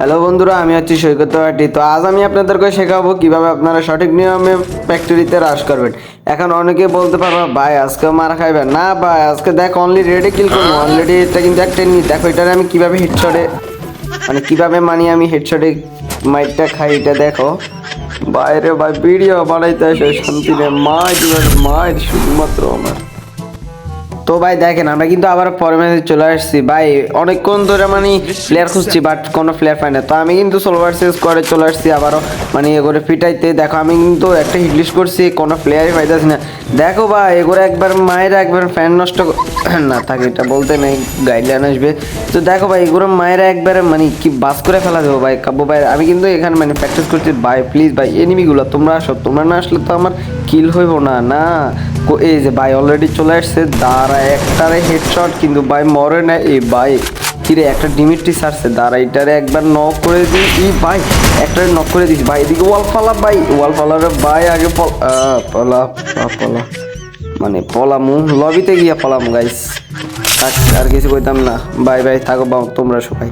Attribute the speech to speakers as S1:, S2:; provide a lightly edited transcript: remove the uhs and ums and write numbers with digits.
S1: Hello বন্ধুরা, আমি হচ্ছি সৈকত পার্টি। তো আজ আমি আপনাদেরকে শেখাবো কিভাবে আপনারা সঠিক নিয়মে ফ্যাক্টরিতে রাশ করবেন। এখন অনেকে বলতে পারবো ভাই আজকে মার খাইবেন না, ভাই আজকে দেখ অনলি রেডে কিল করবো। অলরেডি এটা কিন্তু একটা নি, দেখো এটারে আমি কিভাবে হেডশটে কিভাবে আমি হেডশটে মাইটটা খাই, এটা দেখো। বাইরে ভাই ভিডিও বানাইতে আসে শান্তি নেই, মাইট শুধুমাত্র আমার। তো ভাই দেখেন আমরা কিন্তু আবার পরের ম্যাচে চলে আসছি ভাই। অনেকক্ষণ ধরে প্লেয়ার খুঁজছি বাট কোনো প্লেয়ার পাই না। তো আমি কিন্তু সোলো ভার্সেস করে চলে আসছি আবারও এ করে ফিটাইতে। দেখো আমি কিন্তু একটা হিটলিস্ট করছি, কোনো প্লেয়ারই পাইতেছি না। দেখো ভাই এগুলো একবার মায়েরা একবার ফ্যান নষ্ট না থাকে, এটা বলতে নেই গাইডলাইন আসবে। তো দেখো ভাই এগুলো মায়েরা একবারে কি বাস করে ফেলা দেবো ভাই কাব্য ভাই। আমি কিন্তু এখানে প্র্যাকটিস করছি ভাই। প্লিজ ভাই এনিমিগুলো তোমরা আসো, তোমরা না আসলে তো আমার কিল হইব না। না এই যে ভাই অলরেডি চলে আসছে, দাঁড়া একটারে হেডশট কিন্তু ভাই মরে না। এই ভাই কিরে একটা ডিমিট্রি সারছে, দাঁড়া এটারে একবার নক করে দিই। ই ভাই একটারে নক করে দিস ভাই। এদিকে ওয়াল ফালা ভাই, ওয়াল ফালারে ভাই আগে পলা পলামু লবিতে গিয়া পলাম গাইস। আর কিছু কইতাম না, বাই বাই, থাকো তোমরা সবাই।